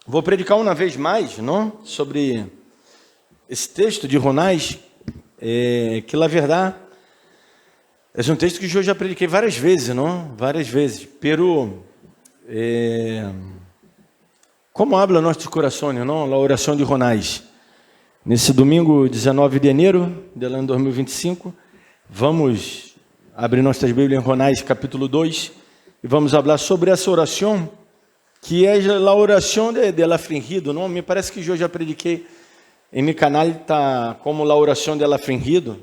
Vou predicar uma vez mais, não? Sobre esse texto de Jonás, que na verdade é um texto que eu já prediquei várias vezes, não? Várias vezes. Pero, como habla nossos corações, não? A oração de Jonás. Nesse domingo 19 de janeiro do ano 2025, vamos abrir nossas Bíblias em Jonás capítulo 2 e vamos falar sobre essa oração, que é a oração del afligido, não? Me parece que eu já prediquei em meu canal, está como a oração del afligido.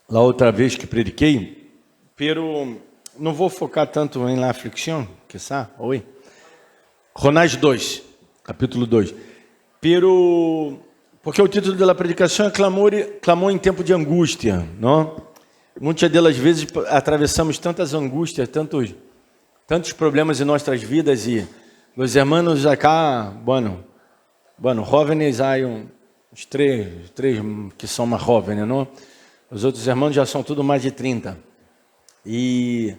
Lá outra vez que prediquei, pero não vou focar tanto em la aflicção, que sabe? Oi. Jonás 2, capítulo 2. Pero, porque o título da predicação é clamor em tempo de angústia, não? Muitas delas vezes atravessamos tantas angústias, tantos problemas em nossas vidas e os irmãos acá, bueno, jóvenes há uns três que são mais jovens, não? Os outros irmãos já são tudo mais de 30. E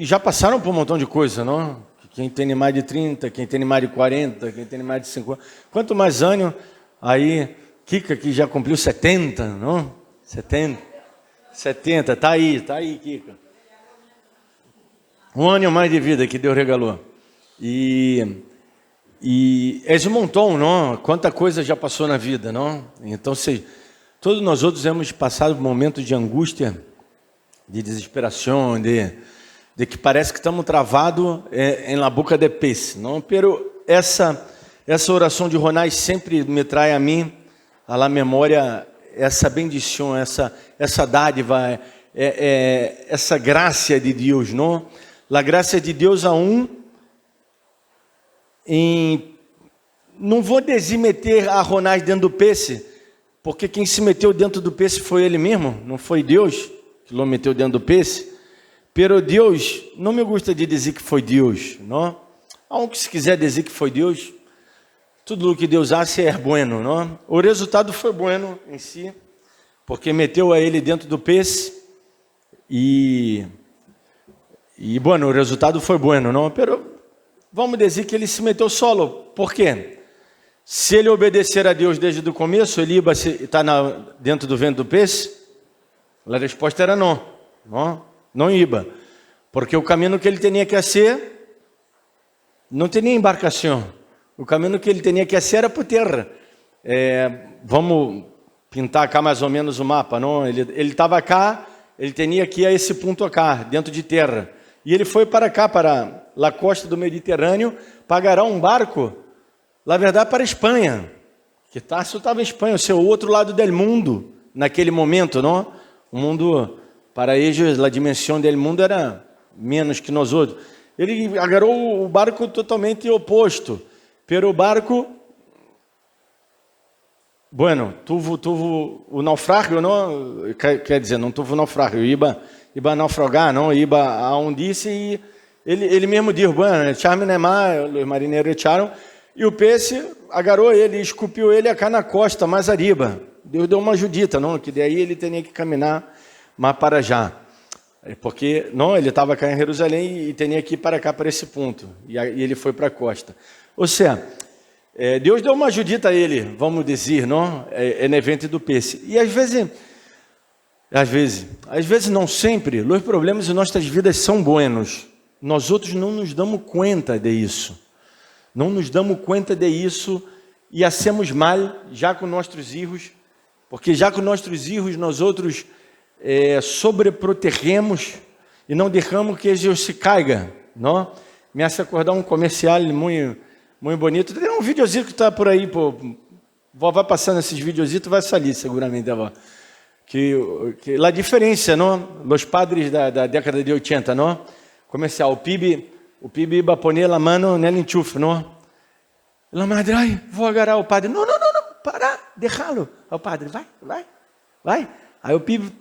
já passaram por um montão de coisa, não? Quem tem mais de 30, quem tem mais de 40, quem tem mais de 50. Quanto mais anos, aí, Kika, que já cumpriu 70, não? 70, tá aí, Kika. Um ano mais de vida que Deus regalou. E é um montão, não? Quanta coisa já passou na vida, não? Então, todos nós outros hemos passado por momentos de angústia, de desesperação, de que parece que estamos travados em la boca de peixe, não? Pero essa oração de Jonás sempre me traz a mim, à la memória, essa bendição, essa dádiva, essa graça de Deus, não? A graça de Deus não vou meter a Jonás dentro do peixe, porque quem se meteu dentro do peixe foi ele mesmo, não foi Deus que o meteu dentro do peixe. Pero Deus, não me gusta de dizer que foi Deus, não? Aunque se quiser dizer que foi Deus, tudo o que Deus hace é bueno, não? O resultado foi bueno em si, porque meteu a ele dentro do peixe e bueno, o resultado foi bueno, não? Pero vamos dizer que ele se meteu solo, por quê? Se ele obedecer a Deus desde o começo, ele ia estar dentro do ventre do peixe? A resposta era não ia, porque o caminho que ele tinha que fazer não tinha embarcação. O caminho que ele tinha que fazer era por terra. Vamos pintar cá mais ou menos o mapa, não? Ele estava cá, ele tinha que ir a esse ponto acá, dentro de terra. E ele foi para cá, para a costa do Mediterrâneo, pagará um barco, na verdade, para a Espanha. Que Tarso estava em Espanha, o seu outro lado do mundo, naquele momento, não? O mundo, para eles, a dimensão do mundo era menos que nós outros. Ele agarrou o barco totalmente oposto. Pero o barco, bueno, tuvo o naufrágio, não? Quer dizer, não tuvo o naufrágio, iba naufragar, não? Iba aonde disse e ele mesmo disse, bueno, echarme no mar, os marinheiros echaram, e o peixe agarrou ele, esculpiu ele acá na costa, mais arriba. Deus deu uma ajudita, não? Que daí ele tinha que caminhar mais para já. Porque, não, ele estava cá em Jerusalém e tinha que ir para cá, para esse ponto. E ele foi para a costa. Ou seja, Deus deu uma ajudita a ele, vamos dizer, não? No evento do peixe. E às vezes não sempre, os problemas em nossas vidas são buenos. Nós outros não nos damos conta disso. Não nos damos conta disso e hacemos mal já com nossos erros, porque já com nossos erros nós outros sobreprotegemos e não deixamos que eles se caiga, não? Me hace acordar um comercial muito bonito. Tem um videozinho que está por aí, pô. Vó vai passando esses videozinhos, vai sair seguramente, avó. Que a diferença, não? Os padres da década de 80, não? Comercial, o PIB iba poner a mano nel enchufe, não? La madre, ai, vou agarrar o padre. Não, para, deixá-lo. O padre, vai. Aí o PIB,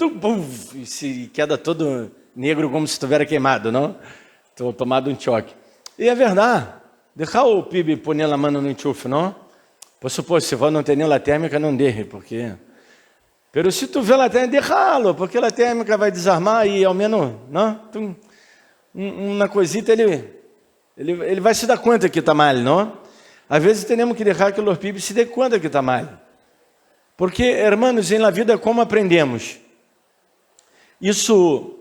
se queda todo negro como se estivesse queimado, não? Tomado um choque. E é verdade, deixar o PIB poner a mano no enchufe, não? Por supor, se você não tem nem a térmica, não deixe, porque... Pero se tu vê a térmica, deixá-lo, porque a térmica vai desarmar e ao menos, não? Uma coisita ele Ele vai se dar conta que está mal, não? Às vezes temos que deixar que os pibes se dê conta que está mal. Porque, hermanos, em la vida como aprendemos? Isso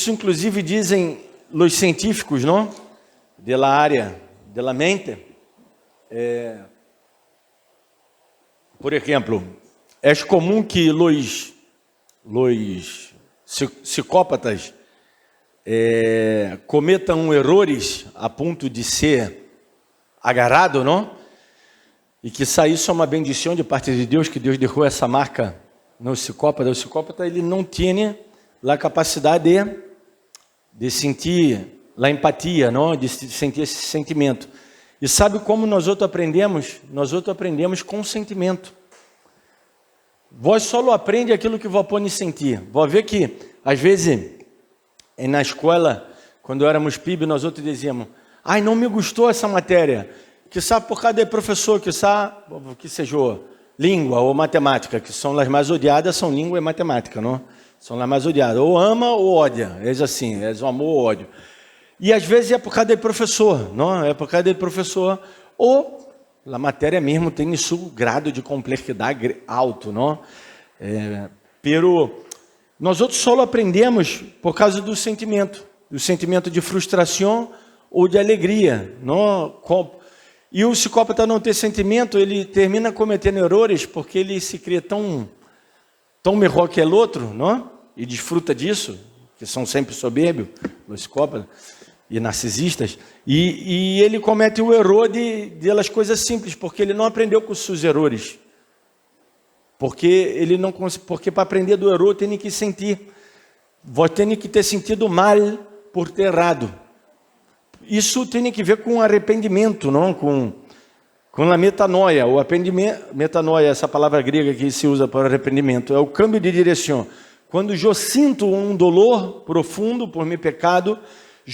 inclusive dizem os científicos, não? De la área, de la mente. Por exemplo, é comum que os psicópatas cometam erros a ponto de ser agarrado, não? E que isso é uma bendição de parte de Deus, que Deus deixou essa marca no psicópata. O psicópata, ele não tem a capacidade de sentir a empatia, não? De sentir esse sentimento. E sabe como nós outros aprendemos? Nós outros aprendemos com sentimento. Vós só aprende aquilo que vós pode sentir. Vós vê que, às vezes, na escola, quando éramos PIB, nós outros dizíamos: ai, não me gostou essa matéria. Que sabe por causa do professor, que seja língua ou matemática, que são as mais odiadas, são língua e matemática, não? São as mais odiadas. Ou ama ou odia. É assim, é o amor ou ódio. E às vezes é por causa do professor, não? É por causa do professor. Ou a matéria mesmo tem isso grado de complexidade alto, não? Pero nós outros só aprendemos por causa do sentimento de frustração ou de alegria, não? E o psicópata não ter sentimento, ele termina cometendo erros porque ele se cria tão melhor que o outro, não? E desfruta disso, que são sempre soberbos, os psicópatas e narcisistas, e ele comete o erro de as coisas simples, porque ele não aprendeu com os seus erros. Porque para aprender do erro tem que sentir. Você tem que ter sentido mal por ter errado. Isso tem que ver com arrependimento, não? Com a metanoia. O arrependimento, metanoia, essa palavra grega que se usa para arrependimento, é o câmbio de direção. Quando eu sinto um dolor profundo por meu pecado,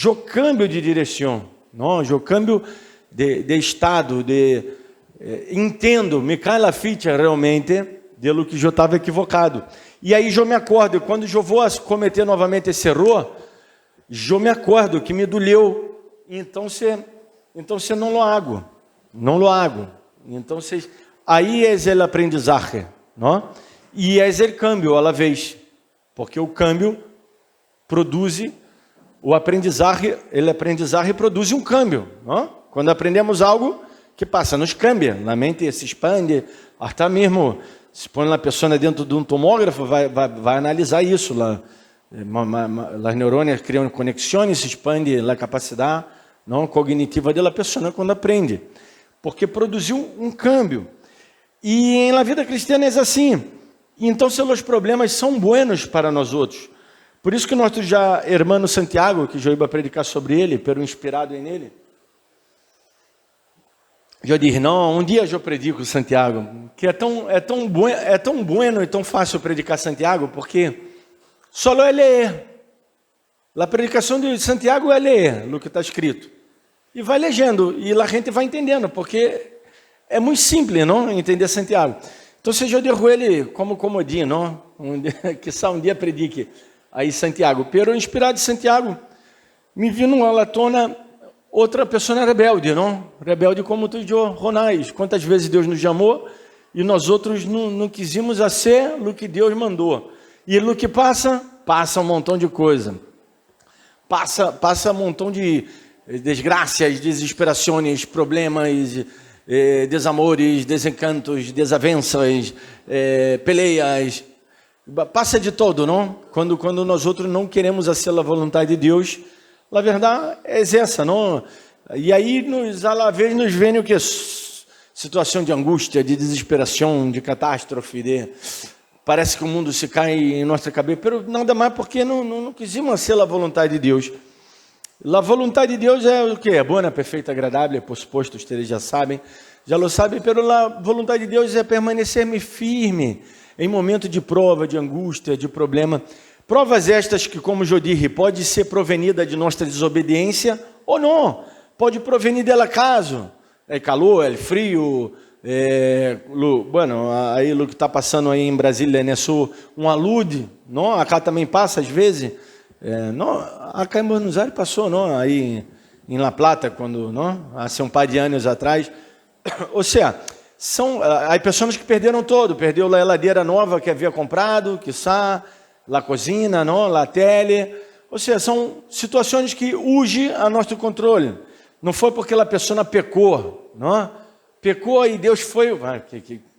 eu cambio de direção, não? Eu cambio de estado, entendo, me cai a ficha realmente de que eu estava equivocado. E aí eu me acordo, quando eu vou cometer novamente esse erro, eu me acordo que me doleu. Então você não lo hago. Então aí é o aprendizagem, não? E é o câmbio a la vez, porque o câmbio produz o aprendizagem produz um câmbio, não? Quando aprendemos algo, que passa, nos cambia, a mente se expande, até mesmo se põe a pessoa dentro de um tomógrafo, vai analisar isso lá. As neurônios criam conexões, se expande a capacidade não cognitiva da pessoa quando aprende, porque produziu um câmbio. E na vida cristã é assim. Então, se os problemas são buenos para nós outros, por isso que nosso hermano Santiago, que eu ia predicar sobre ele, pero inspirado em ele, eu disse: não, um dia eu predico Santiago, que é tão bueno e tão fácil predicar Santiago, porque só é ler. A predicação de Santiago é ler o que está escrito. E vai legendo, e a gente vai entendendo, porque é muito simples, não? Entender Santiago. Então, eu derrubo ele como comodinho, não? Que só um dia predique aí Santiago. Pero inspirado de Santiago, me vindo à tona outra pessoa rebelde, não? Rebelde como tu e eu, Ronais. Quantas vezes Deus nos chamou e nós outros não quisemos ser o que Deus mandou. E o que passa um montão de coisa. Passa um montão de desgraças, desesperações, problemas, desamores, desencantos, desavenças, peleias. Passa de todo, não? Quando nós outros não queremos ser a vontade de Deus, a verdade é essa, não? E aí, à vez, nos vem o que? Situação de angústia, de desesperação, de catástrofe, parece que o mundo se cai em nossa cabeça, mas nada mais porque não quisemos ser a vontade de Deus. A vontade de Deus é o que? É boa, perfeita, agradável, por suposto, vocês já lo sabem, pero a vontade de Deus é permanecer-me firme em momento de prova, de angústia, de problema. Provas estas que, como eu disse, pode ser provenida de nossa desobediência ou não. Pode provenir dela acaso. É calor, é frio, aí o que está passando aí em Brasília, né, um alude, não? Acá também passa às vezes. Não, acá em Buenos Aires passou, não? Aí em La Plata, quando, não? Há um par de anos atrás. Ou seja, são as pessoas que perderam todo, perdeu a geladeira nova que havia comprado, quiçá, a cozinha, não? A tele. Ou seja, são situações que urgem a nosso controle. Não foi porque a pessoa pecou, não? Pecou e Deus foi,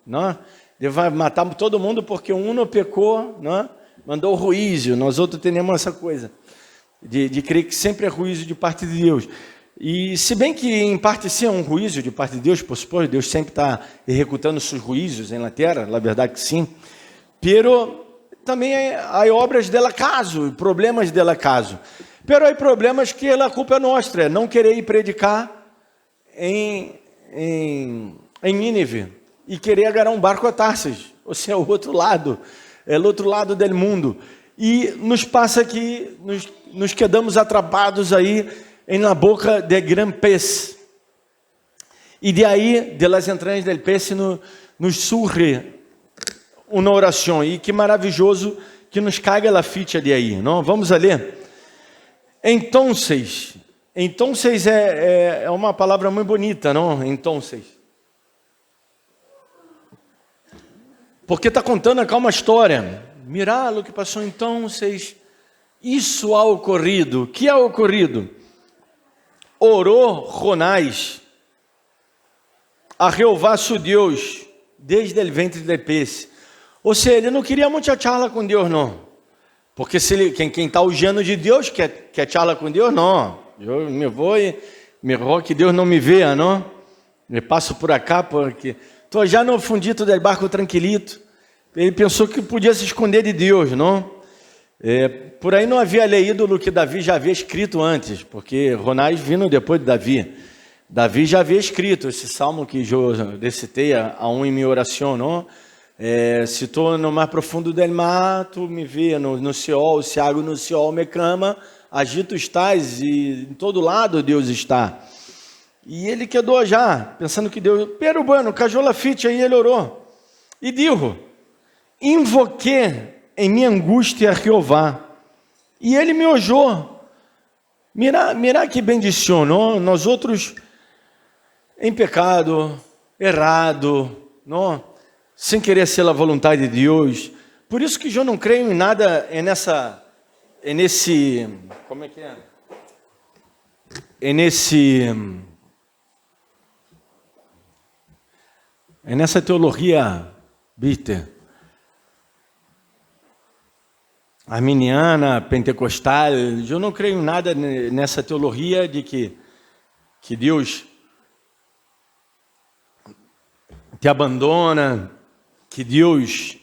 não? Deus vai matar todo mundo porque um não pecou, não? Mandou o juízo. Nós outros temos essa coisa de crer que sempre é juízo de parte de Deus. E se bem que em parte sim é um juízo de parte de Deus, por supor, Deus sempre está executando seus juízos na terra, na verdade que sim. Pero também há obras dela caso, problemas dela caso. Pero há problemas que a culpa é nossa, é não querer ir predicar em Nínive e querer agarrar um barco a Tarsis, ou seja, o outro lado, é o outro lado do mundo. E nos passa que nos quedamos atrapados aí na boca de gran pez. E de aí, de las entranhas del pez, nos surge uma oração. E que maravilhoso que nos caiga a ficha de aí, não? Vamos a ler. Entonces é uma palavra muito bonita, não? Entonces. Porque está contando acá uma história. Mirá o que passou então, isso ha ocorrido. O que ha ocorrido? Orou Jonás a Jeová su Deus desde o ventre do peixe. Ou seja, ele não queria muita charla com Deus, não. Porque se ele, quem está usando de Deus quer charla com Deus, não. Eu me vou e me rogo que Deus não me veja, não. Me passo por acá porque estou já no fundito do barco tranquilito. Ele pensou que podia se esconder de Deus, não? Por aí não havia lido o que Davi já havia escrito antes, porque Jonás vindo depois de Davi. Davi já havia escrito esse salmo que eu recitei em minha oração, não? Se estou no mais profundo do mar, tu me vê no Seol, se água no Seol me clama, agito estás e em todo lado Deus está. E ele quedou já, pensando que Deus... Pero bueno, cajou la ficha e ele orou. E dijo... Invoquei em minha angústia a Jeová, e ele me oyó. Mira que bendição, não? Nós outros em pecado, errado, não? Sem querer ser a vontade de Deus. Por isso que eu não creio em nada nesse, como é que é? Nessa teologia, bitter. Arminiana, pentecostal, eu não creio em nada nessa teologia de que Deus te abandona, que Deus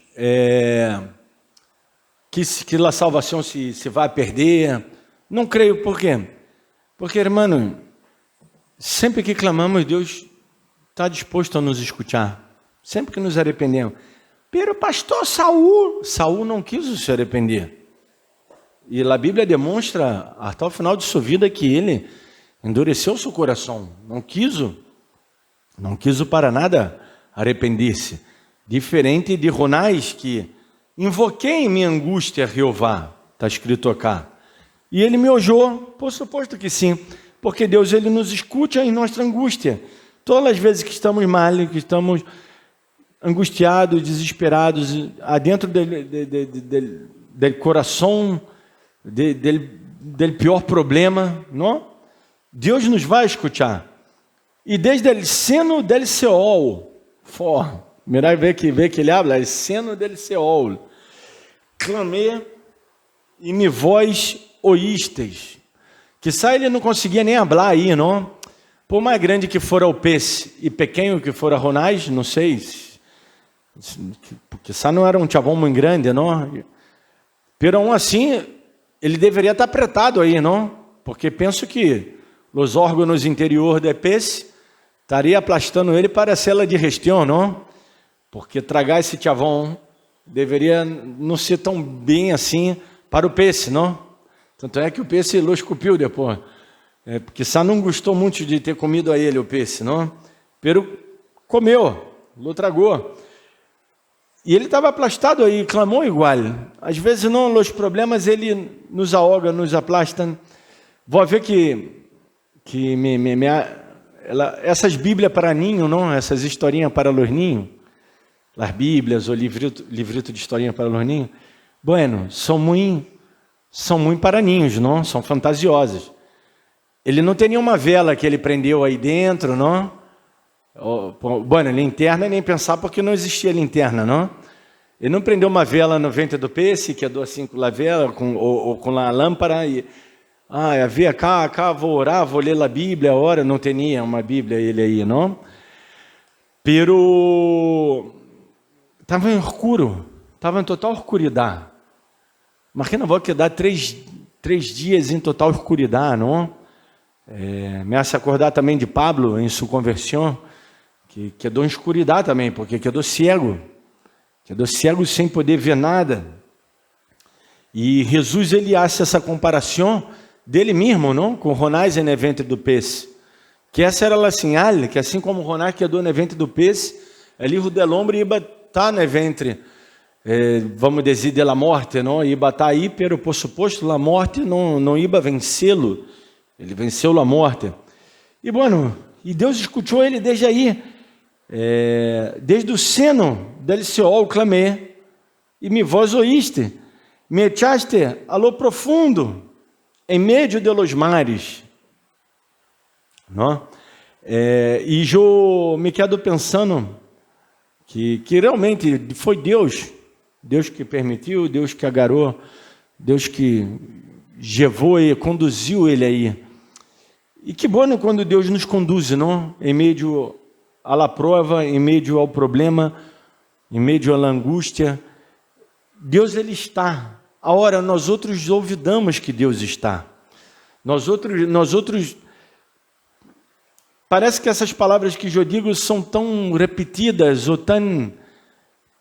que a salvação se vai perder. Não creio, por quê? Porque, irmão, sempre que clamamos, Deus está disposto a nos escutar, sempre que nos arrependemos. Pero pastor Saul não quis se arrepender. E a Bíblia demonstra até o final de sua vida que ele endureceu seu coração. Não quis para nada arrepender-se. Diferente de Jonás, que invoquei em minha angústia a Jeová, está escrito acá. E ele me ojou, por suposto que sim, porque Deus ele nos escuta em nossa angústia. Todas as vezes que estamos mal, que estamos angustiados, desesperados, adentro do coração, do pior problema, não? Deus nos vai escutar. E desde o seno del Seol, mirar ver que ele habla, o seno del Seol, clamei e me vós oístes. Quizá ele não conseguia nem falar aí, não? Por mais grande que fora o peixe e pequeno que fora Jonás, não sei, porque só não era um chavão muito grande, não? Pero assim, ele deveria estar apretado aí, não? Porque penso que os órgãos interiores do peixe estaria aplastando ele para a cela de gestão, não? Porque tragar esse chavão deveria não ser tão bem assim para o peixe, não? Tanto é que o peixe lo esculpiu depois. Porque só não gostou muito de ter comido a ele o peixe, não? Pero comeu, lo tragou. E ele estava aplastado aí, clamou igual. Às vezes não, os problemas ele nos ahoga, nos aplasta. Vou ver que que essas Bíblias para ninho, não? Essas historinhas para los niños, as Bíblias ou livrito de historinha para los niños, bueno, são muito para ninhos, não? São fantasiosas. Ele não tem nenhuma vela que ele prendeu aí dentro, não? Bueno, linterna nem pensar porque não existia linterna, não? Ele não prendeu uma vela no ventre do peixe, que andou assim com a vela, ou com a lâmpada, e vem cá, vou orar, vou ler a Bíblia, a hora, não tinha uma Bíblia ele aí, não? Pero estava em escuro, estava em total escuridão. Imagina, vou quedar três dias em total escuridão, não? Me hace acordar também de Pablo em sua conversão, que quedou em escuridão também, porque quedou cego sem poder ver nada. E Jesus, ele hace essa comparação dele mesmo, não? Com Jonás no ventre do peixe. Que essa era a señal, que assim como Jonás quedou no ventre do peixe, el Hijo del Hombre iba estar no ventre, vamos dizer, de la morte, não? Iba estar aí, pero por suposto, a morte não iba vencê-lo. Ele venceu a morte. E bueno, e Deus escutou ele desde aí. Desde o seno del Seol clamei, e me vós oíste, me echaste a lo profundo, em meio de los mares. Não? E eu me quedo pensando que realmente foi Deus que permitiu, Deus que agarrou, Deus que levou e conduziu ele aí. E que bom quando Deus nos conduz, não? Em meio à prova, em meio ao problema, em meio à angústia. Deus, ele está. Agora, nós outros olvidamos que Deus está. Nós outros parece que essas palavras que eu digo são tão repetidas, ou tão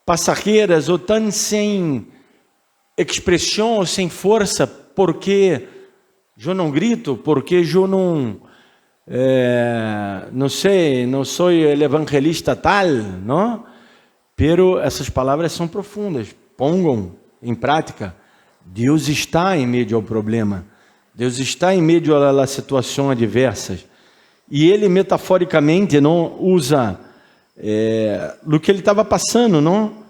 passageiras, ou tão sem expressão, ou sem força, porque eu não grito, porque eu não sei, não sou o evangelista tal, não? Pero essas palavras são profundas. Pongam em prática. Deus está em meio ao problema. Deus está em meio a situações adversas. E ele metaforicamente não usa do que ele estava passando, não?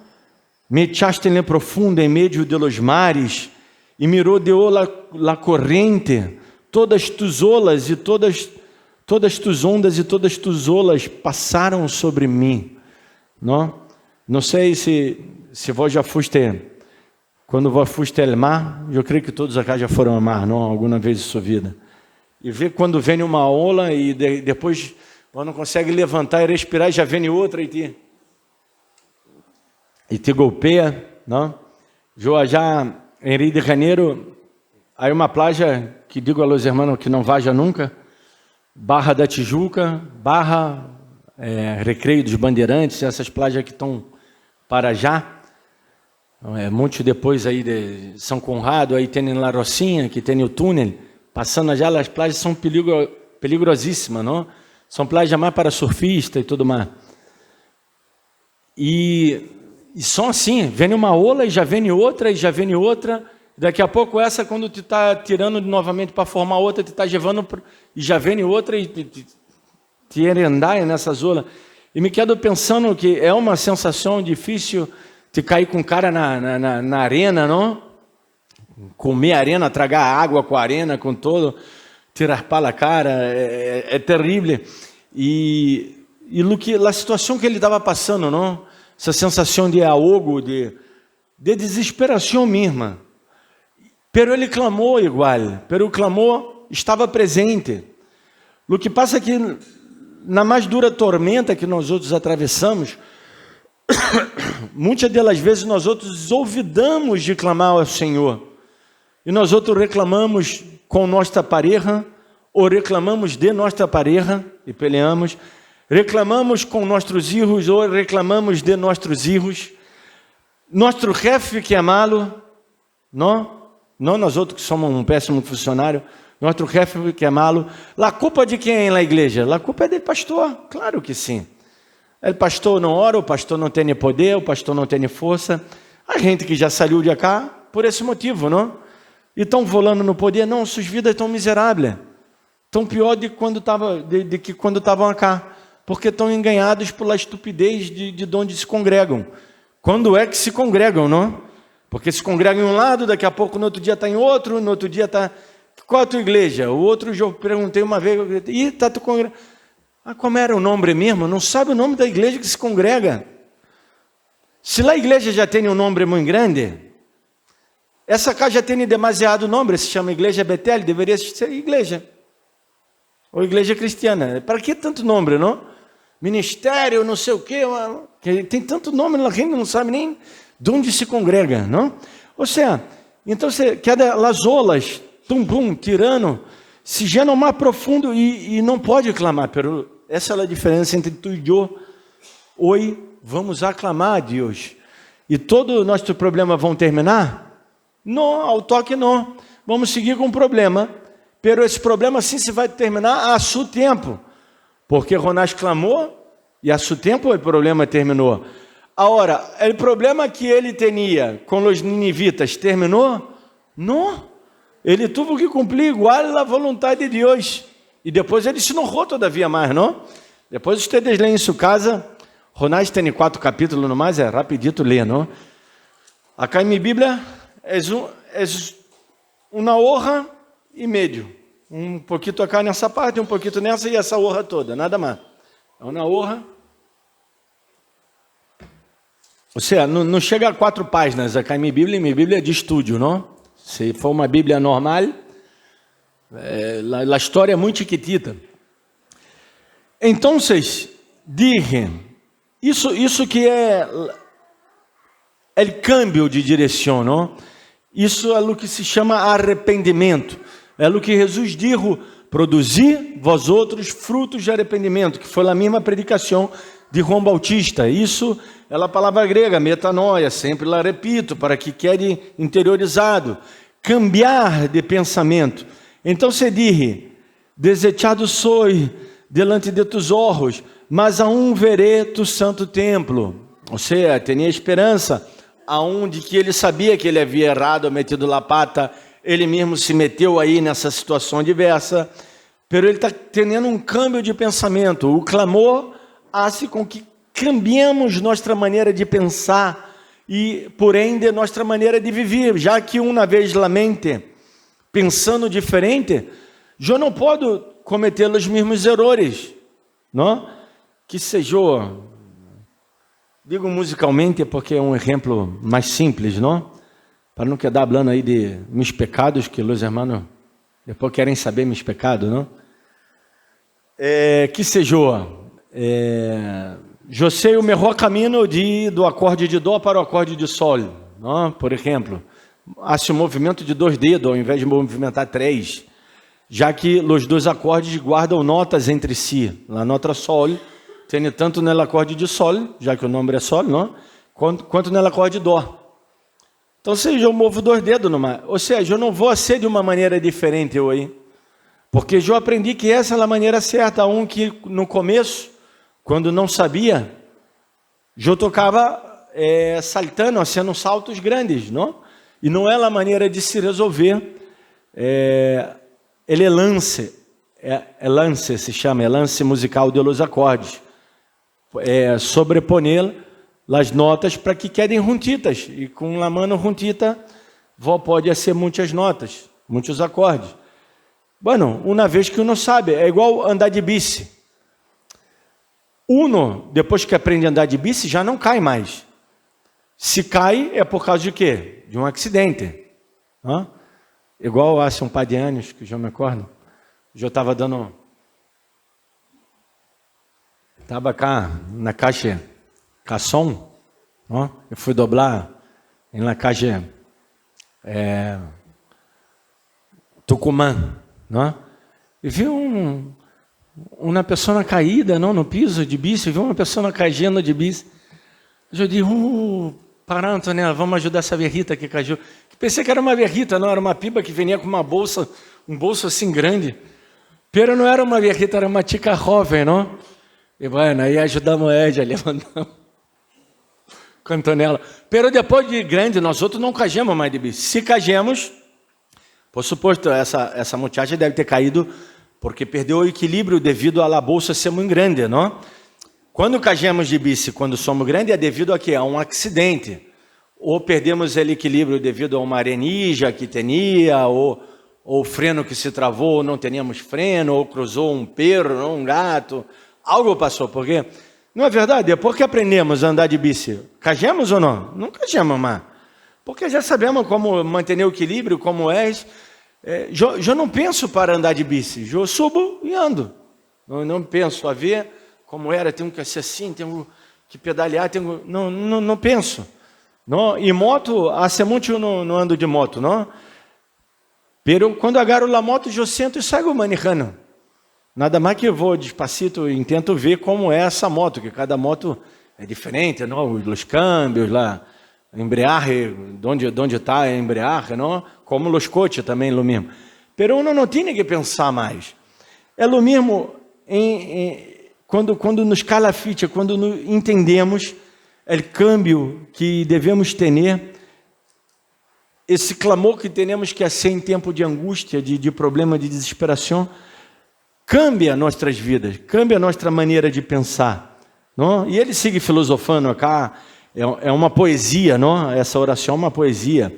Me echaste en profundo em meio de los mares e me rodeou la corrente, todas tus olas e todas tus ondas e todas tus olas passaram sobre mim, não? Não sei se vós já foste, quando vós foste ao mar, eu creio que todos aqui já foram ao mar, não? Alguma vez em sua vida. E vê quando vem uma onda e depois você não consegue levantar e respirar e já vem outra e te golpeia, não? Eu já em Rio de Janeiro, há uma praia que digo a los hermanos que não vaja nunca, Barra da Tijuca, Recreio dos Bandeirantes, essas praias que estão para já, muito depois aí de São Conrado, aí tem La Rocinha, que tem o túnel, passando já, as praias são perigosíssimas, não? São praias mais para surfista e tudo mais. E são assim, vem uma ola e já vem outra, e já vem outra. Daqui a pouco essa, quando te está tirando novamente para formar outra, te está levando, e já vem outra e te andar nessas olas. E me quedo pensando que é uma sensação difícil de cair com cara na arena, não? Comer arena, tragar água com a arena, com todo, tirar pala a cara, é terrível. E a situação que ele estava passando, não? Essa sensação de ahogo, de desesperação mesma. Pero ele clamou igual, pero o clamor estava presente. O que passa é que na mais dura tormenta que nós outros atravessamos, muitas delas vezes nós outros olvidamos de clamar ao Senhor. E nós outros reclamamos com nossa pareja, ou reclamamos de nossa pareja, e peleamos, reclamamos com nossos filhos, ou reclamamos de nossos filhos, nosso chefe que é malo, não nós outros que somos um péssimo funcionário, nosso chefe que é malo. A culpa de quem na igreja? A culpa é do pastor, claro que sim. O pastor não ora, o pastor não tem poder, o pastor não tem força. A gente que já saiu de cá, por esse motivo, não? E estão volando no poder, não, suas vidas estão miseráveis. Estão pior de que quando estavam cá, porque estão enganados pela estupidez de onde se congregam. Quando é que se congregam, não? Porque se congregam em um lado, daqui a pouco no outro dia está em outro, no outro dia está... Qual é a tua igreja? O outro eu perguntei uma vez, está tu congregando? Como era o nome mesmo? Não sabe o nome da igreja que se congrega. Se lá a igreja já tem um nome muito grande, essa casa já tem demasiado nome, se chama Igreja Betel, deveria ser igreja. Ou igreja cristiana. Para que tanto nome, não? Ministério, não sei o quê. Tem tanto nome, a gente não sabe nem de onde se congrega, não? Ou seja, então você queda las olas, tum-bum, tirando, se gera mais profundo e não pode clamar. Pero essa é a diferença entre tu e eu. Hoje vamos aclamar a Deus. E todo o nosso problema vão terminar? Não, ao toque não. Vamos seguir com o problema. Pero esse problema sim se vai terminar a seu tempo. Porque Jonás clamou e a seu tempo o problema terminou. Agora, o problema que ele tinha com os ninivitas terminou? Não. Ele teve que cumprir igual a vontade de Deus. E depois ele se enojou todavia mais, não? Depois vocês leem em sua casa. Jonás tem 4 capítulos no mais, é rapidito ler, não? Acá em minha Bíblia é uma honra e meio. Um pouquinho acá nessa parte, um pouquinho nessa e essa honra toda, nada mais. É uma honra. Ou seja, não chega a 4 páginas acá em minha Bíblia é de estúdio, não? Se for uma Bíblia normal, a história é muito chiquitita. Então, dizem, isso que é o câmbio de direção, não? Isso é o que se chama arrependimento. É o que Jesus disse, produzir vós outros frutos de arrependimento, que foi a mesma predicação de João Bautista. Isso é a palavra grega, metanoia, sempre la repito, para que quede interiorizado, cambiar de pensamento. Então se diz, desechado sois delante de tus olhos, mas aún veré tu santo templo. Ou seja, tinha esperança, aonde que ele sabia que ele havia errado, metido la pata, ele mesmo se meteu aí nessa situação diversa, pero ele está tendo um câmbio de pensamento. O clamor hace com que cambiemos nossa maneira de pensar e, porém, de nossa maneira de viver, já que uma vez la mente pensando diferente, eu não posso cometer os mesmos erros, não? Que seja, digo musicalmente porque é um exemplo mais simples, não? Para não quedar hablando aí de meus pecados, que os irmãos depois querem saber meus pecados, não? Que seja, eu sei o melhor caminho do acorde de dó para o acorde de sol, não? Por exemplo, hace um movimento de 2 dedos ao invés de movimentar 3, já que os 2 acordes guardam notas entre si. A nota sol tem tanto no acorde de sol, já que o nome é sol, não? Quanto no acorde de dó. Então, seja, eu movo 2 dedos numa. Ou seja, eu não vou ser de uma maneira diferente hoje. Porque eu aprendi que essa é a maneira certa. Que no começo, quando não sabia, eu tocava saltando, fazendo saltos grandes, não? E não é a maneira de se resolver. Ele é lance. Lance se chama, lance musical de los acordes. Sobreponer as notas para que quedem juntitas. E com a mano juntita, pode ser muitas notas, muitos acordes. Bueno, uma vez que uno sabe, é igual andar de bici. Uno, depois que aprende a andar de bici, já não cai mais. Se cai, é por causa de quê? De um acidente. Igual há um par de anos, que eu já me acordo, eu estava estava cá na caixa Casson, eu fui doblar na caixa Tucumã, e vi uma pessoa caída no piso de bici, vi uma pessoa caindo de bici. Eu disse, para Antonella, vamos ajudar essa verrita que caiu. Pensei que era uma verrita, não, era uma piba que vinha com uma bolsa, um bolso assim grande. Pero não era uma verrita, era uma tica jovem, não? E bueno, aí ajudamos ela, levantamos com a Antonella. Pero depois de grande, nós outros não cajemos mais de bici. Se cajemos, por suposto, essa muchacha deve ter caído porque perdeu o equilíbrio devido à bolsa ser muito grande, não? Quando cajamos de bici, quando somos grandes, é devido a quê? A um acidente. Ou perdemos o equilíbrio devido a uma arenija que tinha, ou o freno que se travou, ou não teníamos freno, ou cruzou um perro, ou um gato. Algo passou, porque... Não é verdade? Depois que aprendemos a andar de bici, cajamos ou não? Não cajamos mais. Porque já sabemos como manter o equilíbrio, como é. Eu não penso para andar de bici. Eu subo e ando. Não penso a ver como era, tenho que ser assim, tenho que pedalear, não penso. Não? E moto, hace muito eu não ando de moto, não? Pero quando agarro a moto, eu sento e saio manejando. Nada mais que eu vou despacito e tento ver como é essa moto, que cada moto é diferente, não? Os câmbios lá, embreagem, onde está a embreagem, não? Como os coches também, lo mesmo. Pero uno não tem que pensar mais. É lo mesmo quando nos cala a ficha, quando entendemos o câmbio que devemos ter, esse clamor que temos que ser em tempo de angústia, de problema, de desesperação, cambia nossas vidas, cambia a nossa maneira de pensar, não? E ele segue filosofando acá, é uma poesia, não? Essa oração é uma poesia.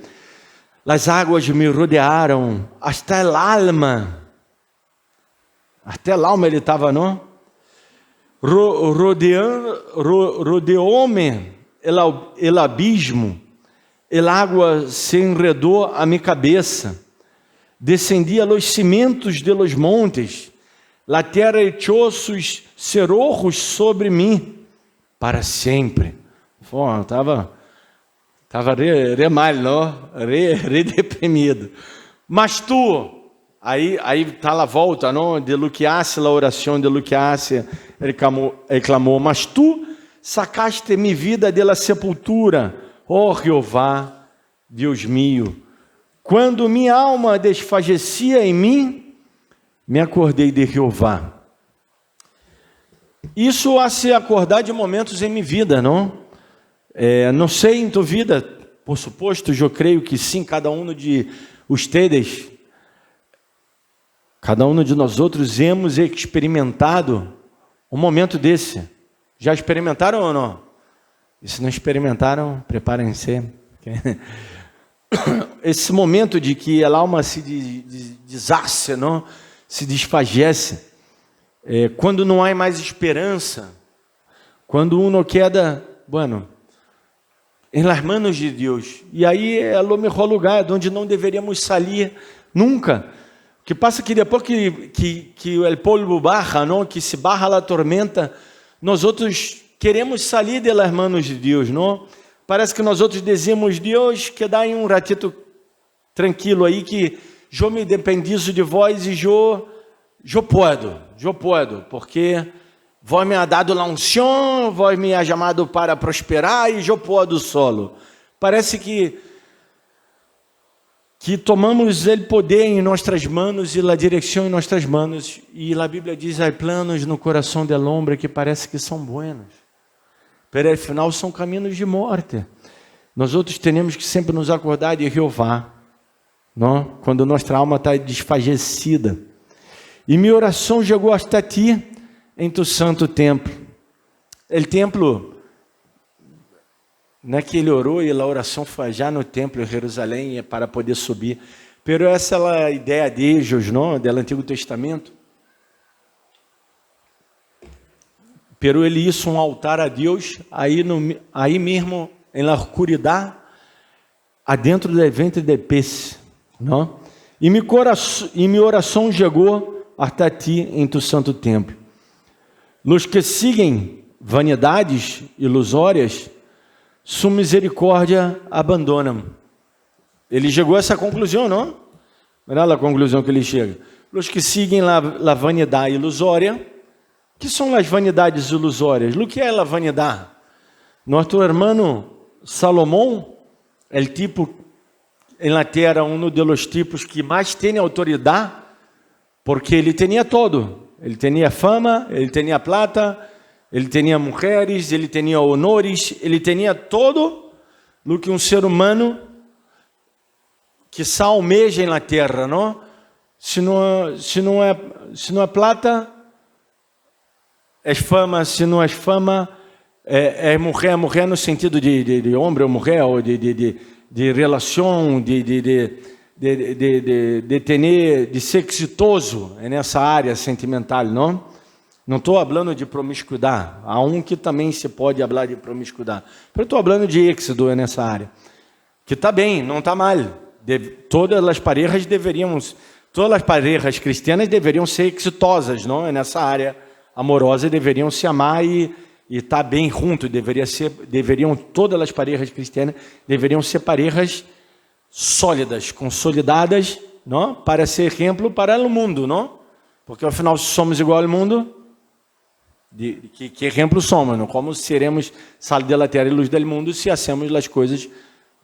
As águas me rodearam, até a alma ele estava, não? Rodeou-me el abismo, el água se enredou a minha cabeça, descendi a los cimentos de los montes, la terra echou sus cerrojos sobre mim para sempre. Estava re mal, não? Re deprimido. Mas tu, aí está a volta, não? De Luquiace, a oração de Luquiace, ele clamou, mas tu sacaste minha vida de la sepultura, oh Jeová, Deus mío. Quando minha alma desfalecia em mim, me acordei de Jeová. Isso a se acordar de momentos em minha vida, não? Não sei em tua vida, por suposto, eu creio que sim, cada um de ustedes, cada um de nós outros, hemos experimentado um momento desse. Já experimentaram ou não? E se não experimentaram, preparem-se. Esse momento de que a alma se deshace, não? Se desfagece, quando não há mais esperança, quando uno queda, bueno, em las manos de Deus, e aí é o melhor lugar, onde não deveríamos sair nunca. O que passa que depois que o polvo barra, não, que se barra a tormenta, nós outros queremos sair de las manos de Deus, não? Parece que nós outros dizemos, Deus, que dá em um ratito tranquilo aí, que eu me dependizo de vós e eu posso, porque vós me ha dado la unção, vós me ha chamado para prosperar e eu posso solo. Parece que tomamos o poder em nossas mãos e a direção em nossas mãos, e a Bíblia diz, há planos no coração del hombre que parece que são buenos, pero al final são caminhos de morte. Nós outros temos que sempre nos acordar de Jeová, não? Quando nossa alma está desfagecida. E minha oração chegou até ti em tu santo templo. O templo, não é que ele orou e a oração foi já no templo em Jerusalém para poder subir. Pero essa é a ideia de ellos, não? Do Antigo Testamento. Pero ele hizo um altar a Deus aí mesmo em la oscuridad, adentro do ventre de peixe, não? E minha oração chegou até ti em tu santo templo. Los que seguem vanidades ilusórias, sua misericórdia abandonam. Ele chegou a essa conclusão, não? Olha a conclusão que ele chega. Los que seguem la vanidade ilusória, que são as vanidades ilusórias? O que é a vanidade? Nosso irmão Salomão, el tipo em la terra, um dos tipos que mais tem autoridade, porque ele tinha todo. Ele tinha fama, ele tinha plata, ele tinha mulheres, ele tinha honores, ele tinha todo o que um ser humano que almeja na terra, não? Se não é plata, és fama. Se não és fama, é mulher no sentido de homem ou mulher, ou de relação, de ser exitoso nessa área sentimental, não? Não estou falando de promiscuidade. Há que também se pode falar de promiscuidade. Mas estou falando de êxodo nessa área. Que está bem, não está mal. Todas as parejas cristianas deveriam ser exitosas, não? Nessa área amorosa, deveriam se amar e estar bem junto. Todas as parejas cristianas deveriam ser parejas sólidas, consolidadas, não? Para ser exemplo para o mundo, não? Porque afinal, se somos igual ao mundo, que exemplo somos? Não? Como seremos sal da terra e luz do mundo se hacemos as coisas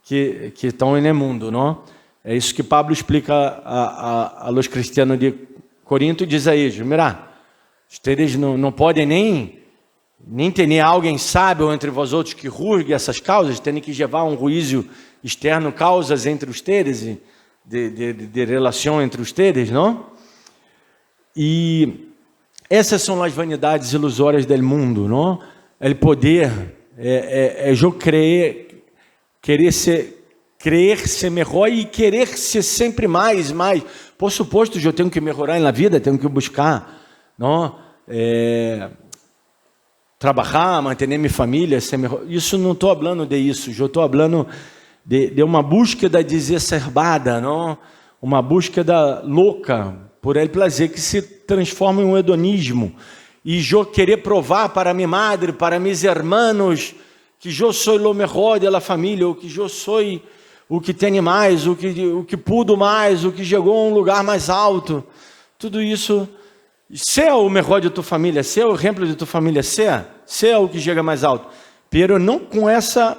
que estão no mundo, não? É isso que Pablo explica a los cristianos de Corinto, diz a eles: mira, vocês não podem nem ter alguém sábio entre vós outros que julgue essas causas, têm que levar juízo externo, causas entre ustedes, de relação entre ustedes, não? E essas são as vanidades ilusórias do mundo, não? O poder eu querer ser melhor e querer ser sempre mais. Por suposto, eu tenho que melhorar na vida, tenho que buscar, não? Trabalhar, manter minha família, ser melhor. Isso não estou falando de isso, eu estou falando de uma búsqueda desacerbada, não? Uma búsqueda louca por ele prazer que se transforma em um hedonismo. E eu querer provar para minha madre, para meus irmãos, que eu sou o melhor da família, ou que eu sou o que tem mais, o que pudo mais, o que chegou a um lugar mais alto. Tudo isso, ser o melhor de tua família, ser o exemplo de tua família, ser o que chega mais alto. Pero não com essa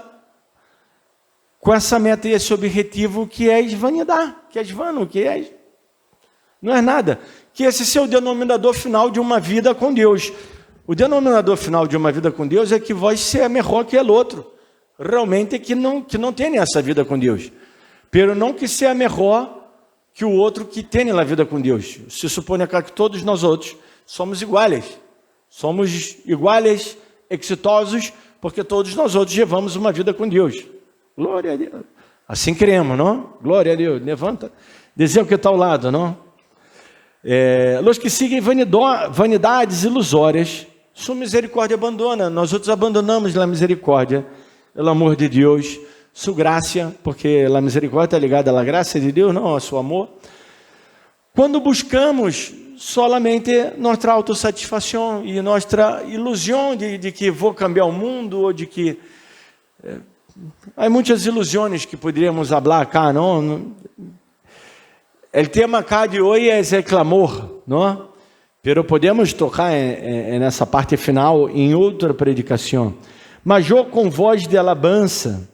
meta e esse objetivo que é vanidade, que é vano, não é nada. Que esse seja o denominador final de uma vida com Deus. O denominador final de uma vida com Deus é que vós ser melhor que o outro. Realmente que não tem essa vida com Deus. Pero não que seja melhor que o outro que tem a vida com Deus. Se supõe que todos nós outros somos iguais. Somos iguais, exitosos, porque todos nós outros levamos uma vida com Deus. Glória a Deus. Assim queremos, não? Glória a Deus. Levanta. Desenho que está ao lado, não? Los que seguem vanidades ilusórias, sua misericórdia abandona. Nós outros abandonamos a misericórdia, pelo amor de Deus, sua graça, porque a misericórdia está ligada à graça de Deus, não ao seu amor. Quando buscamos solamente nossa autossatisfação e nossa ilusão de que vou cambiar o mundo, ou de que... há muitas ilusões que poderíamos falar cá, não? O tema acá de hoje é o clamor, não? Pero podemos tocar nessa parte final em outra predicação. Mas eu com voz de alabança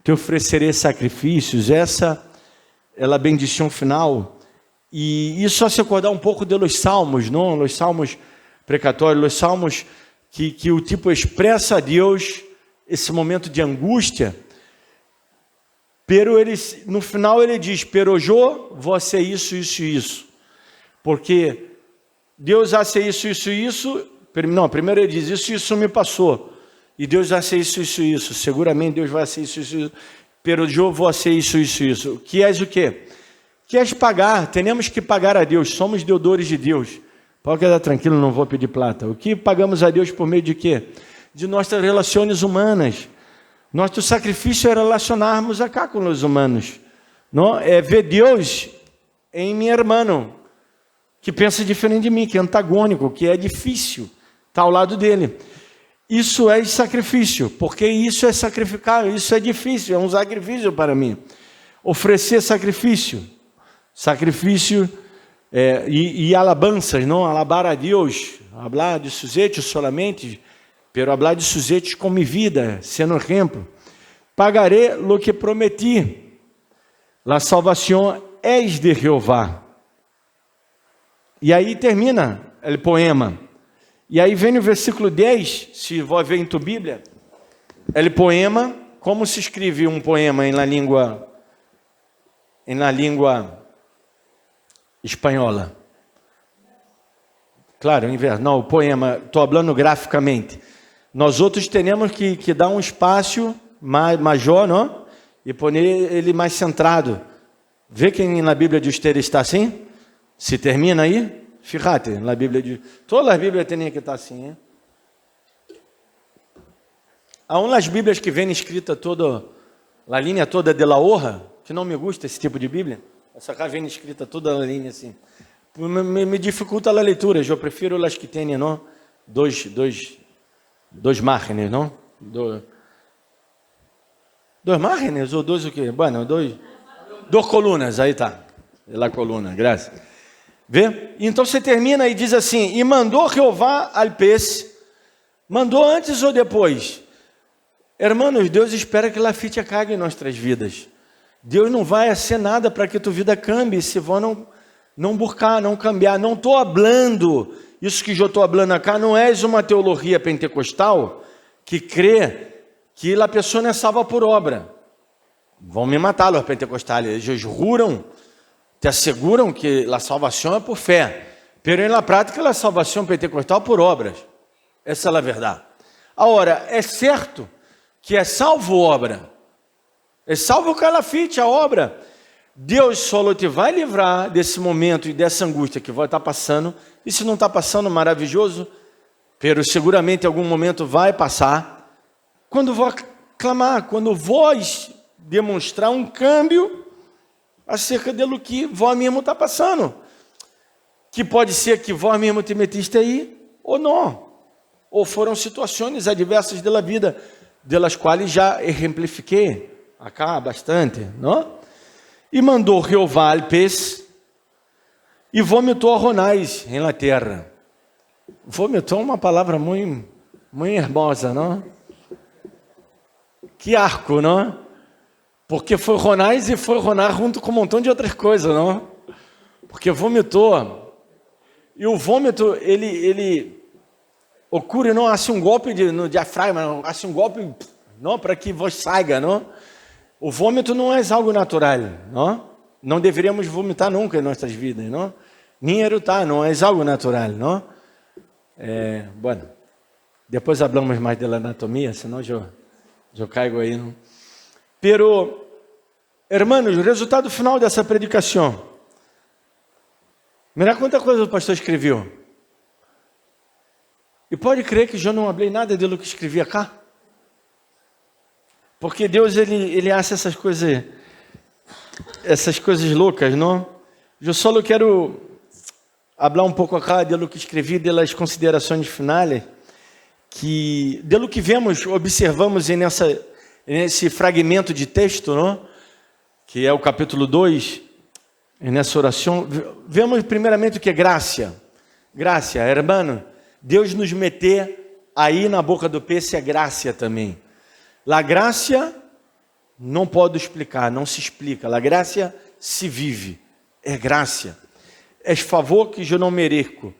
te oferecerei sacrifícios. Essa é a bendição final. E isso só se acordar um pouco de los salmos, não? Os salmos precatórios, os salmos que o tipo expressa a Deus esse momento de angústia. Pero no final ele diz: pero eu vou ser isso, isso e isso. Porque Deus vai ser isso, isso e isso. Não, primeiro ele diz: isso me passou. E Deus vai ser isso, isso e isso. Seguramente Deus vai ser isso, isso e isso. Pero eu vou ser isso, isso e isso. Que és o quê? Que és pagar. Temos que pagar a Deus. Somos deudores de Deus. Pode quedar tranquilo, não vou pedir plata. O que pagamos a Deus por meio de quê? De nossas relações humanas. Nosso sacrifício é relacionarmos acá com os humanos. Não? É ver Deus em meu irmão, que pensa diferente de mim, que é antagônico, que é difícil estar ao lado dele. Isso é sacrifício, porque isso é sacrificar, isso é difícil, é um sacrifício para mim. Oferecer sacrifício e alabanças, não? Alabar a Deus, falar de sujeitos solamente, pero hablar de sujeitos com minha vida, sendo exemplo. Pagarei lo que prometi. La salvação és de Jeová. E aí termina o poema. E aí vem o versículo 10, se vou ver em tua Bíblia, o poema, como se escreve um poema na língua espanhola. Claro, inverso. Não, o poema, estou falando graficamente. Nós outros temos que dar um espaço maior, não? E pôr ele mais centrado. Vê que na Bíblia de ustedes está assim? Se termina aí? Fíjate, na Bíblia de... Todas as Bíblias têm que estar assim, hein? Há umas Bíblias que vem escrita toda, a linha toda de la hoja, que não me gusta esse tipo de Bíblia. Essa cá vem escrita toda a linha assim. Me dificulta a leitura, eu prefiro as que têm, não? Dois márgenes, não? Dois márgenes ou dois o quê? Bueno, duas colunas, aí tá. La coluna, graças. Vê? Então você termina e diz assim, e mandou Jeová al peixe. Mandou antes ou depois? Hermanos, Deus espera que Lafite cague em nossas vidas. Deus não vai ser nada para que tua vida cambie, se vão não buscar, não cambiar. Não estou hablando, isso que eu estou hablando acá, não é uma teologia pentecostal que crê que a pessoa não é salva por obra. Vão me matar os pentecostais, eles juram, te asseguram que a salvação é por fé, pero na prática a salvação pentecostal por obras. Essa é a verdade. Agora, é certo que é salvo obra, é salvo o calafite, a obra. Deus só te vai livrar desse momento e dessa angústia que vai estar passando, e se não está passando, maravilhoso, pero seguramente em algum momento vai passar, quando vou clamar, quando vós demonstrar um câmbio acerca do que vós mesmo está passando, que pode ser que vós mesmo te metiste aí, ou não, ou foram situações adversas da vida, delas quais já exemplifiquei acá bastante, não? E mandou Jeová al peixe e vomitou a Ronais em la terra. Vomitou uma palavra muito hermosa, não? Que arco, não? Porque foi Ronais e foi Ronar junto com um montão de outras coisas, não? Porque vomitou. E o vômito, ele ocorre, não? Hace um golpe no diafragma, não? Hace um golpe, não? Para que voz saia, não? O vômito não é algo natural, não? Não deveríamos vomitar nunca em nossas vidas, não? Nem erutar, não é algo natural, não? Bueno, depois hablamos mais da anatomia, senão eu caigo aí, não? Pero, hermanos, o resultado final dessa predicação. Mira quanta coisa o pastor escreveu. E pode crer que eu não falei nada do que escrevi cá? Porque Deus, ele acha essas coisas loucas, não? Eu só quero falar um pouco acá do que escrevi, das considerações finais, do que vemos, observamos nesse fragmento de texto, não? Que é o capítulo 2, nessa oração, vemos primeiramente o que é graça. Graça, hermano, Deus nos meter aí na boca do peixe é graça também. La graça não pode explicar, não se explica. La graça se vive, é graça. É favor que eu não mereço.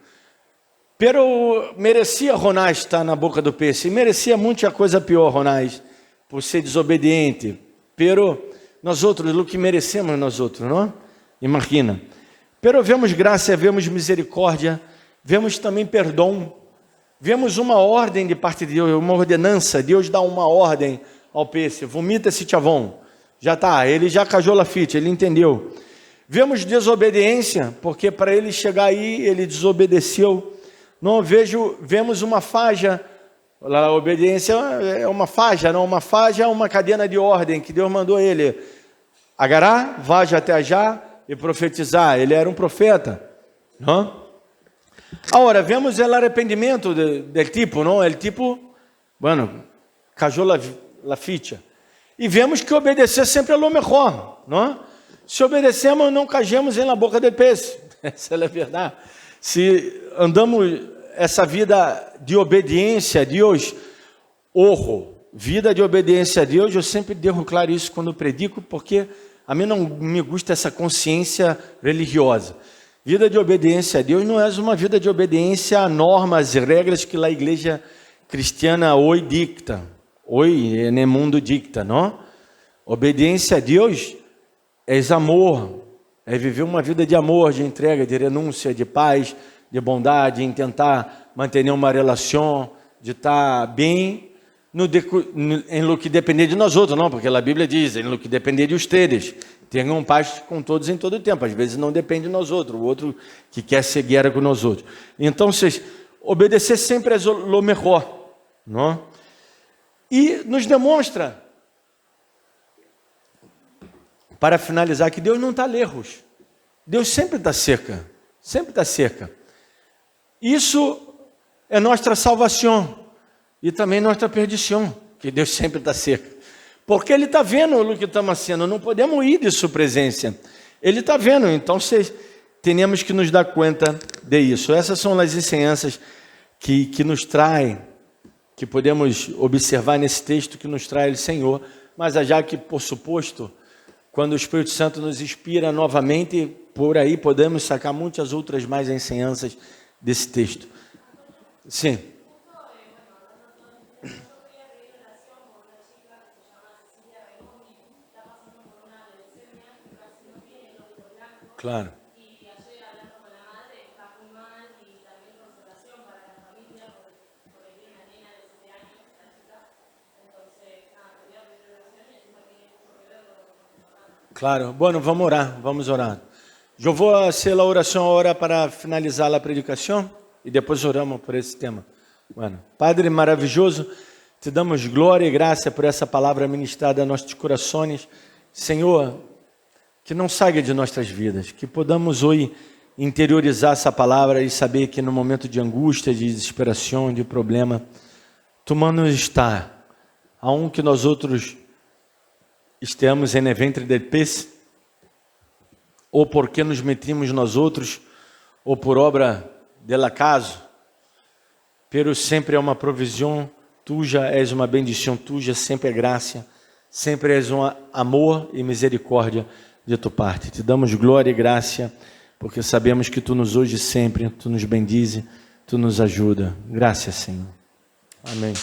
Pero merecia Ronás estar na boca do peixe, e merecia muita coisa pior, Ronás, por ser desobediente. Pero nós outros, o que merecemos nós outros, não? Imagina. Pero vemos graça, vemos misericórdia, vemos também perdão. Vemos uma ordem de parte de Deus, uma ordenança. Deus dá uma ordem ao peixe. Vomita esse chavão. Já está, ele já cajou Lafite, ele entendeu. Vemos desobediência, porque para ele chegar aí, ele desobedeceu. Não vemos uma faja. A obediência é uma faja, não? Uma faja é uma cadena de ordem que Deus mandou ele agarrar, vaja até já e profetizar. Ele era um profeta, não? Agora, vemos o arrependimento do tipo, não? O tipo, bueno, cajou la ficha. E vemos que obedecer sempre é o melhor, não? Se obedecemos, não cajemos na boca do peixe. Essa é a verdade. Se andamos essa vida de obediência a Deus, vida de obediência a Deus, eu sempre deixo claro isso quando predico, porque a mim não me gusta essa consciência religiosa. Vida de obediência a Deus não é uma vida de obediência a normas e regras que a igreja cristiana hoje dicta. Hoje, no mundo dicta, não? Obediência a Deus é amor, é viver uma vida de amor, de entrega, de renúncia, de paz, de bondade, em tentar manter uma relação, de estar bem em lo que depender de nós outros, não, porque a Bíblia diz, em lo que depender de ustedes, tenham paz com todos em todo o tempo. Às vezes não depende de nós outros, o outro que quer ser guerra com nós outros. Então, obedecer sempre é o melhor, não? E nos demonstra, para finalizar, que Deus não está lejos. Deus sempre está cerca, sempre está cerca. Isso é nossa salvação e também nossa perdição, que Deus sempre está cerca. Porque Ele está vendo o que estamos fazendo, não podemos ir de sua presença. Ele está vendo, então temos que nos dar conta disso. Essas são as ensinanças que nos traem, que podemos observar nesse texto que nos traz o Senhor, mas já que, por suposto, quando o Espírito Santo nos inspira novamente, por aí podemos sacar muitas outras mais ensinanças desse texto. Sim. Claro. Claro. Bueno, vamos orar. Eu vou fazer a oração agora para finalizar a predicação e depois oramos por esse tema. Bueno, Padre maravilhoso, te damos glória e graça por essa palavra ministrada a nossos corações. Senhor, que não saia de nossas vidas, que podamos hoje interiorizar essa palavra e saber que no momento de angústia, de desesperação, de problema, Tu nos está, aonde nós outros estamos em ventre de peixe, ou porque nos metimos nós outros, ou por obra del acaso, pero sempre é uma provisão Tuya, és uma bendição Tuya, sempre é graça, sempre és um amor e misericórdia de Tu parte. Te damos glória e graça, porque sabemos que Tu nos ouves sempre, Tu nos bendize, Tu nos ajuda. Graças, Senhor. Amém.